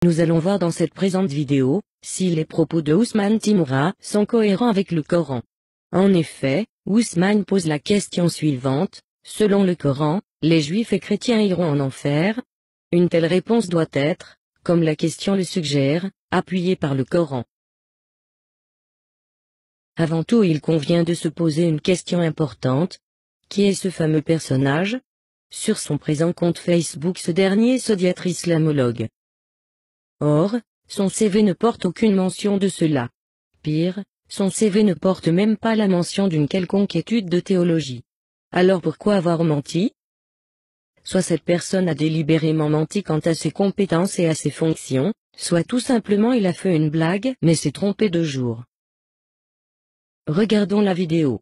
Nous allons voir dans cette présente vidéo, si les propos de Ousmane Timoura sont cohérents avec le Coran. En effet, Ousmane pose la question suivante, selon le Coran, les Juifs et chrétiens iront en enfer? Une telle réponse doit être, comme la question le suggère, appuyée par le Coran. Avant tout, il convient de se poser une question importante. Qui est ce fameux personnage? Sur son présent compte Facebook, ce dernier se dit être islamologue. Or, son CV ne porte aucune mention de cela. Pire, son CV ne porte même pas la mention d'une quelconque étude de théologie. Alors pourquoi avoir menti? Soit cette personne a délibérément menti quant à ses compétences et à ses fonctions, soit tout simplement il a fait une blague mais s'est trompé de jour. Regardons la vidéo.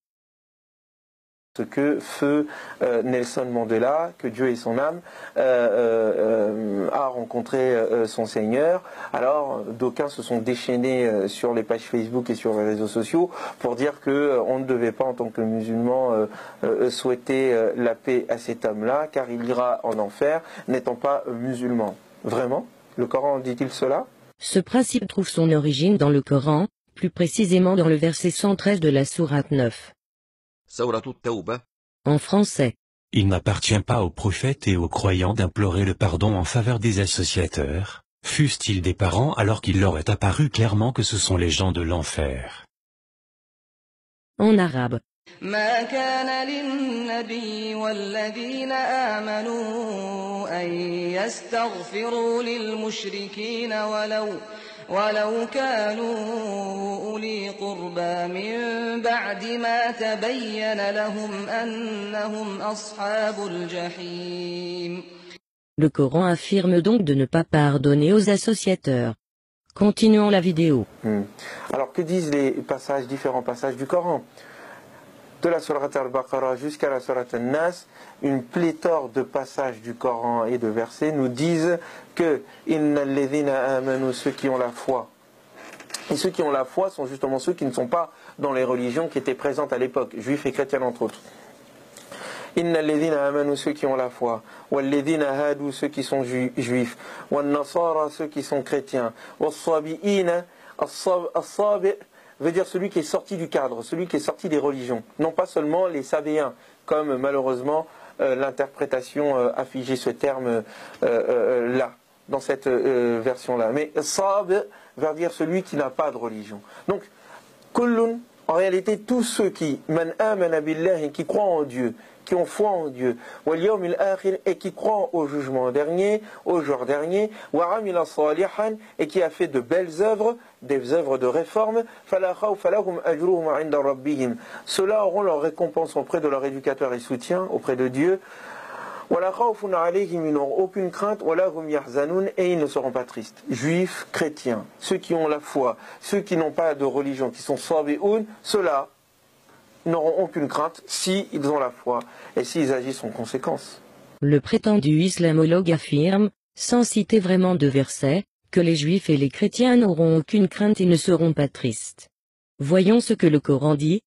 Ce que feu Nelson Mandela, que Dieu ait son âme, a rencontré son Seigneur. Alors d'aucuns se sont déchaînés sur les pages Facebook et sur les réseaux sociaux pour dire qu'on ne devait pas en tant que musulman souhaiter la paix à cet homme-là, car il ira en enfer n'étant pas musulman. Vraiment? Le Coran dit-il cela? Ce principe trouve son origine dans le Coran, plus précisément dans le verset 113 de la sourate 9. En français. Il n'appartient pas aux prophètes et aux croyants d'implorer le pardon en faveur des associateurs, fussent-ils des parents, alors qu'il leur est apparu clairement que ce sont les gens de l'enfer. En arabe. ما كان للنبي والذين آمنوا أن يستغفروا للمشركين ولو كانوا أولي قربى من بعد ما تبين لهم أنهم أصحاب الجحيم. Le Coran affirme donc de ne pas pardonner aux associateurs. Continuons la vidéo. Alors que disent les passages, différents passages du Coran? De la sourate Al-Baqarah jusqu'à la sourate An-Nas, une pléthore de passages du Coran et de versets nous disent que innal ladhina amanu, ceux qui ont la foi. Et ceux qui ont la foi sont justement ceux qui ne sont pas dans les religions qui étaient présentes à l'époque, juifs et chrétiens entre autres. Innal ladhina amanu, ceux qui ont la foi. Wal ladhina hadu, ceux qui sont juifs. Wan nasara, ceux qui sont chrétiens. Was sabiina, as-sabi' veut dire celui qui est sorti du cadre, celui qui est sorti des religions. Non pas seulement les sabéens, comme malheureusement l'interprétation a figé ce terme là, dans cette version-là. Mais sab veut dire celui qui n'a pas de religion. Donc, kullun, en réalité, tous ceux qui, man amana billahi, qui croient en Dieu, qui ont foi en Dieu, wal yawmil akhir, et qui croient au jugement dernier, au jour dernier, wa amila salihan, et qui a fait de belles œuvres, des œuvres de réforme, fala khawfa lahum ajruhum 'inda rabbihim. Ceux-là auront leur récompense auprès de leur éducateur et soutien, auprès de Dieu. Wala khawfun 'alayhim, ils n'auront aucune crainte, wala hum yahzanun, et ils ne seront pas tristes. Juifs, chrétiens, ceux qui ont la foi, ceux qui n'ont pas de religion, qui sont sabi'un, ceux-là n'auront aucune crainte s'ils ont la foi et s'ils agissent en conséquence. Le prétendu islamologue affirme, sans citer vraiment de versets, que les juifs et les chrétiens n'auront aucune crainte et ne seront pas tristes. Voyons ce que le Coran dit.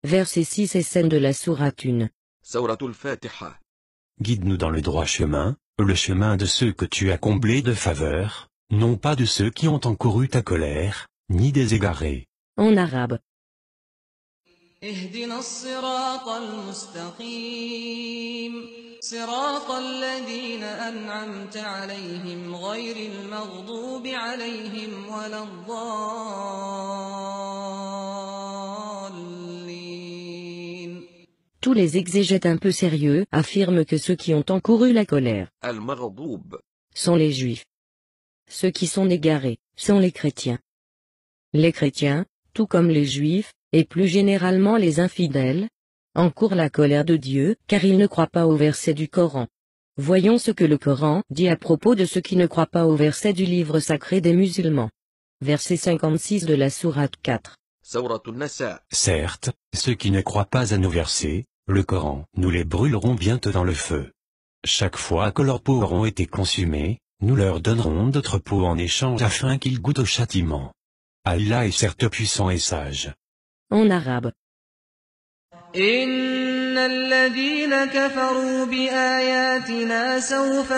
Versets 6 et 7 de la sourate 1. Guide-nous dans le droit chemin, le chemin de ceux que tu as comblés de faveur, non pas de ceux qui ont encouru ta colère, ni des égarés. En arabe. اهدنا الصراط المستقيم صراط الذين أنعمت عليهم غير المغضوب عليهم ولا الضالين. Tous les exégètes un peu sérieux affirment que ceux qui ont encouru la colère sont les juifs. Ceux qui sont égarés sont les chrétiens. Les chrétiens, tout comme les juifs, et plus généralement les infidèles, encourent la colère de Dieu, car ils ne croient pas aux versets du Coran. Voyons ce que le Coran dit à propos de ceux qui ne croient pas aux versets du livre sacré des musulmans. Verset 56 de la sourate 4. Certes, ceux qui ne croient pas à nos versets, le Coran, nous les brûlerons bientôt dans le feu. Chaque fois que leurs peaux auront été consumées, nous leur donnerons d'autres peaux en échange afin qu'ils goûtent au châtiment. Allah est certes puissant et sage. En arabe. إن الذين كفروا بآياتنا سوف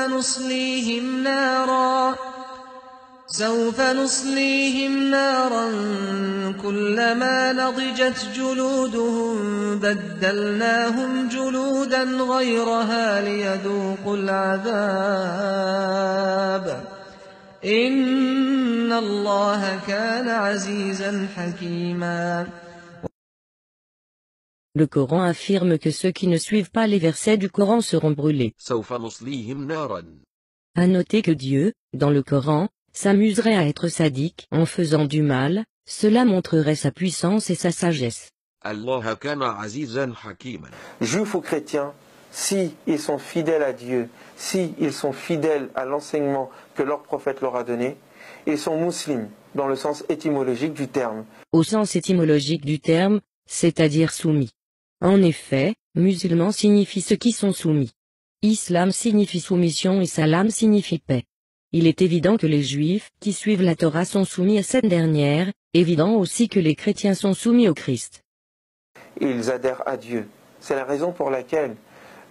نصليهم نارا كلما نضجت جلودهم بدلناهم جلودا غيرها ليذوقوا العذاب إن الله كان عزيزا حكيما. Le Coran affirme que ceux qui ne suivent pas les versets du Coran seront brûlés. سوف نصليهم نارا. À noter que Dieu, dans le Coran, s'amuserait à être sadique en faisant du mal, cela montrerait sa puissance et sa sagesse. الله كان عزيزا حكيما. Juifs ou chrétiens, si ils sont fidèles à Dieu, si ils sont fidèles à l'enseignement que leur prophète leur a donné, ils sont musulmans dans le sens étymologique du terme. Au sens étymologique du terme, c'est-à-dire soumis. En effet, musulmans signifie ceux qui sont soumis. Islam signifie soumission et salam signifie paix. Il est évident que les juifs qui suivent la Torah sont soumis à cette dernière, évident aussi que les chrétiens sont soumis au Christ. Ils adhèrent à Dieu. C'est la raison pour laquelle,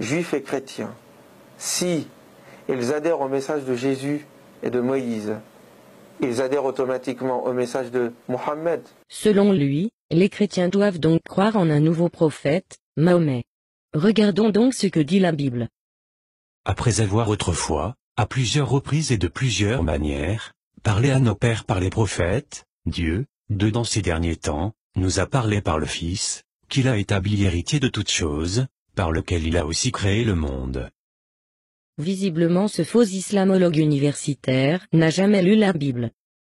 juifs et chrétiens, si ils adhèrent au message de Jésus et de Moïse, ils adhèrent automatiquement au message de Mohammed. Selon lui, les chrétiens doivent donc croire en un nouveau prophète, Mahomet. Regardons donc ce que dit la Bible. Après avoir autrefois, à plusieurs reprises et de plusieurs manières, parlé à nos pères par les prophètes, Dieu, dans ces derniers temps, nous a parlé par le Fils, qu'il a établi héritier de toutes choses, par lequel il a aussi créé le monde. Visiblement ce faux islamologue universitaire n'a jamais lu la Bible.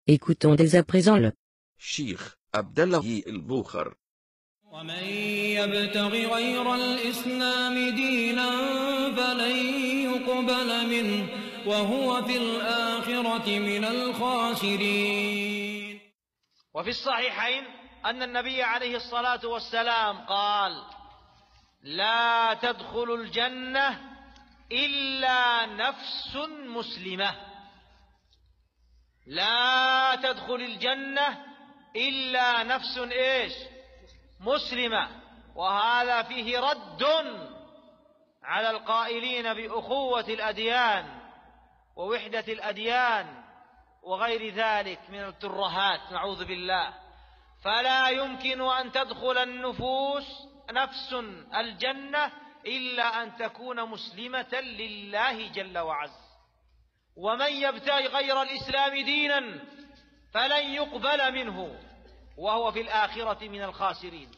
Écoutons dès à présent le شيخ عبد الله البوخر. ومن يبتغ غير الإسلام دينا فلن يقبل منه وهو في الآخرة من الخاسرين. وفي الصحيحين أن النبي عليه الصلاة والسلام قال: لا تدخل الجنة إلا نفس مسلمة. لا تدخل الجنة إلا نفس إيش؟ مسلمة. وهذا فيه رد على القائلين بأخوة الأديان ووحدة الأديان وغير ذلك من الترهات، نعوذ بالله. فلا يمكن أن تدخل النفوس نفس الجنة إلا أن تكون مسلمة لله جل وعز. ومن يبتغي غير الإسلام دينا فلن يقبل منه وهو في الآخرة من الخاسرين.